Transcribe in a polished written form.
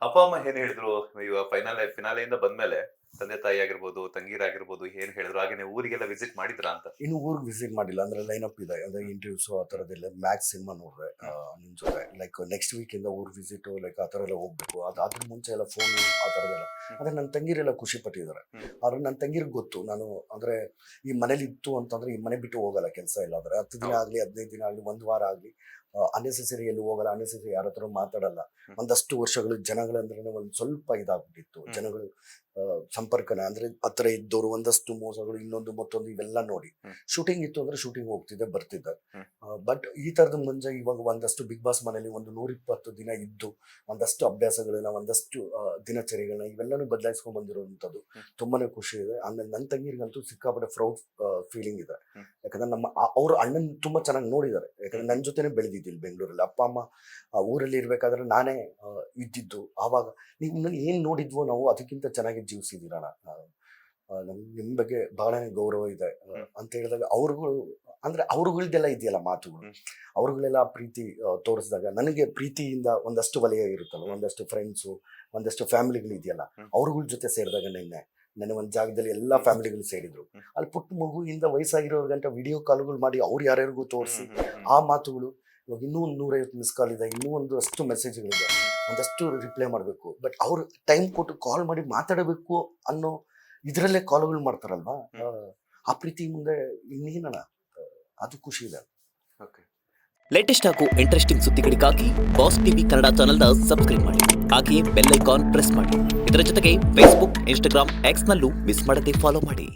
ಅಪ್ಪ ಅಮ್ಮ ಏನ್ ಹೇಳಿದ್ರು? ಇವಾಗ ಫಿನಾಲೆಯಿಂದ ಬಂದ್ಮೇಲೆ ತಂದೆ ತಾಯಿ ಆಗಿರ್ಬೋದು, ತಂಗಿರಾಗಿರ್ಬೋದು ಏನ್ ಹೇಳಿದ್ರು? ಹಾಗೆ ನೀವು ಊರಿಗೆಲ್ಲ ವಿಸಿಟ್ ಮಾಡಿದ್ರಾ ಅಂತ? ಇನ್ನು ಊರಿಗೆ ವಿಸಿಟ್ ಮಾಡಿಲ್ಲ. ಅಂದ್ರೆ ಲೈನ್ ಅಪ್ ಇದೆ. ಅಂದ್ರೆ ಇಂಟರ್ವ್ಯೂಸ್ ಆ ಥರದ್ದೆಲ್ಲ ಮ್ಯಾಕ್ಸ್ ಸಿನಿಮಾ ನೋಡಿದೆ ಹ್ಮ್. ನಿಮ್ ಜೊತೆ. ಲೈಕ್ ನೆಕ್ಸ್ಟ್ ವೀಕಿಂದ ಊರ್ ವಿಸಿಟ್ ಲೈಕ್ ಆ ಥರ ಎಲ್ಲ ಹೋಗ್ಬೇಕು. ಅದ್ರ ಮುಂಚೆ ಎಲ್ಲ ಫೋನು ಆ ಥರದ್ದೆಲ್ಲ. ಹ್ಮ್. ಅಂದ್ರೆ ನನ್ನ ತಂಗಿರೆಲ್ಲ ಖುಷಿ ಪಟ್ಟಿದ್ದಾರೆ. ಹ್ಮ್. ಆದ್ರೆ ನನ್ನ ತಂಗಿರಿಗೆ ಗೊತ್ತು ನಾನು ಅಂದ್ರೆ ಈ ಮನೇಲಿ ಇತ್ತು ಅಂತಂದ್ರೆ ಈ ಮನೆ ಬಿಟ್ಟು ಹೋಗಲ್ಲ ಕೆಲಸ ಇಲ್ಲ ಅಂದ್ರೆ 10 ದಿನ ಹೌದು. ಆಗ್ಲಿ 15 ದಿನ ಆಗ್ಲಿ 1 ವಾರ ಆಗ್ಲಿ ಅನ್ನೆಸೆಸರಿ ಎಲ್ಲೂ ಹೋಗಲ್ಲ. ಅನ್ನೆಸೆಸರಿ ಯಾರ ಹತ್ರ ಮಾತಾಡಲ್ಲ. ಹ್ಮ್. ಒಂದಷ್ಟು ವರ್ಷಗಳು ಜನಗಳಂದ್ರೆ ಒಂದು ಸ್ವಲ್ಪ ಇದಾಗ್ಬಿಟ್ಟಿತ್ತು. ಹ್ಮ್. ಜನಗಳು ಸಂಪರ್ಕನ ಅಂದ್ರೆ ಹತ್ರ ಇದ್ದವರು ಒಂದಷ್ಟು ಮೋಸಗಳು ಇನ್ನೊಂದು ಮತ್ತೊಂದು ಇವೆಲ್ಲ ನೋಡಿ ಹ್ಮ್. ಶೂಟಿಂಗ್ ಇತ್ತು ಅಂದ್ರೆ ಶೂಟಿಂಗ್ ಹೋಗ್ತಿದ್ದೆ ಬರ್ತಿದ್ದೆ. ಹ್ಮ್. ಬಟ್ ಈ ತರದ ಮುಂಚೆ ಇವಾಗ ಒಂದಷ್ಟು ಬಿಗ್ ಬಾಸ್ ಮನೇಲಿ ಒಂದು 120 ದಿನ ಇದ್ದು ಒಂದಷ್ಟು ಅಭ್ಯಾಸಗಳನ್ನ ಒಂದಷ್ಟು ದಿನಚರಿಗಳನ್ನ ಇವೆಲ್ಲನೂ ಬದಲಾಯಿಸ್ಕೊಂಡ್ ಬಂದಿರುವಂತದ್ದು ಹ್ಮ್. ತುಂಬಾನೇ ಖುಷಿ ಇದೆ. ಆಮೇಲೆ ನನ್ನ ತಂಗಿರಿಗಂತೂ ಸಿಕ್ಕಾಪಟ್ಟೆ ಪ್ರೌಡ್ ಫೀಲಿಂಗ್ ಇದೆ. ಹ್ಮ್. ಯಾಕಂದ್ರೆ ಅವ್ರ ಅಣ್ಣನ್ ತುಂಬಾ ಚೆನ್ನಾಗಿ ನೋಡಿದ್ದಾರೆ. ಯಾಕಂದ್ರೆ ನನ್ನ ಜೊತೆನೆ ಬೆಳೆದಿದ್ದಿಲ್ಲ ಬೆಂಗಳೂರಲ್ಲಿ. ಅಪ್ಪ ಅಮ್ಮ ಊರಲ್ಲಿ ಇರ್ಬೇಕಾದ್ರೆ ನಾನೇ ಇದ್ದಿದ್ದು. ಆವಾಗ ನೀವು ನನ್ನ ಏನ್ ನೋಡಿದ್ವೋ ನಾವು ಅದಕ್ಕಿಂತ ಚೆನ್ನಾಗಿ ಜೀವಿಸಿದ್ದೀರಣ. ನಿಮ್ ಬಗ್ಗೆ ಬಹಳನೇ ಗೌರವ ಇದೆ ಅಂತ ಹೇಳಿದಾಗ ಅವ್ರುಗಳು ಅಂದ್ರೆ ಅವ್ರುಗಳ್ದೆಲ್ಲ ಇದೆಯಲ್ಲ ಮಾತುಗಳು. ಹ್ಮ್. ಅವ್ರುಗಳೆಲ್ಲ ಪ್ರೀತಿ ತೋರಿಸಿದಾಗ ನನಗೆ ಪ್ರೀತಿಯಿಂದ ಒಂದಷ್ಟು ವಲಯ ಇರುತ್ತಲ್ಲ, ಒಂದಷ್ಟು ಫ್ರೆಂಡ್ಸು ಒಂದಷ್ಟು ಫ್ಯಾಮಿಲಿಗಳು ಇದೆಯಲ್ಲ, ಹ್ಮ್. ಅವ್ರುಗಳ ಜೊತೆ ಸೇರಿದಾಗ ನೆನ್ನೆ ಒಂದು ಜಾಗದಲ್ಲಿ ಎಲ್ಲಾ ಫ್ಯಾಮಿಲಿಗಳು ಸೇರಿದ್ರು. ಹ್ಮ್. ಅಲ್ಲಿ ಪುಟ್ಟ ಮಗುವಿಂದ ವಯಸ್ಸಾಗಿರೋರ್ ಗಂಟ ವಿಡಿಯೋ ಕಾಲ್ಗಳು ಮಾಡಿ ಅವ್ರು ಯಾರ್ಯಾರಿಗೂ ತೋರಿಸಿ ಹ್ಮ್. ಆ ಮಾತುಗಳು. ಇವಾಗ ಇನ್ನೂ ಒಂದು 150 ಮಿಸ್ ಕಾಲ್ ಇದೆ, ಇನ್ನೂ ಒಂದಷ್ಟು ಮೆಸೇಜ್ಗಳಿದೆ, ಒಂದಷ್ಟು ರಿಪ್ಲೈ ಮಾಡಬೇಕು. ಬಟ್ ಅವ್ರು ಟೈಮ್ ಕೊಟ್ಟು ಕಾಲ್ ಮಾಡಿ ಮಾತಾಡಬೇಕು ಅನ್ನೋ ಇದರಲ್ಲೇ ಕಾಲ್ಗಳು ಮಾಡ್ತಾರಲ್ವಾ. ಆ ಪ್ರೀತಿ ಮುಂದೆ ಇನ್ನೇನಣ ಅದು ಖುಷಿ ಇದೆ. ಓಕೆ. ಲೇಟೆಸ್ಟ್ ಹಾಗೂ ಇಂಟ್ರೆಸ್ಟಿಂಗ್ ಸುದ್ದಿಗಳಿಗಾಗಿ ಬಾಸ್ ಟಿವಿ ಕನ್ನಡ ಚಾನೆಲ್ನ ಸಬ್ಸ್ಕ್ರೈಬ್ ಮಾಡಿ. ಹಾಗೆಯೇ ಬೆಲ್ ಐಕಾನ್ ಪ್ರೆಸ್ ಮಾಡಿ. ಇದರ ಜೊತೆಗೆ ಫೇಸ್ಬುಕ್, ಇನ್ಸ್ಟಾಗ್ರಾಮ್, ಎಕ್ಸ್ನಲ್ಲೂ ಮಿಸ್ ಮಾಡದೆ ಫಾಲೋ ಮಾಡಿ.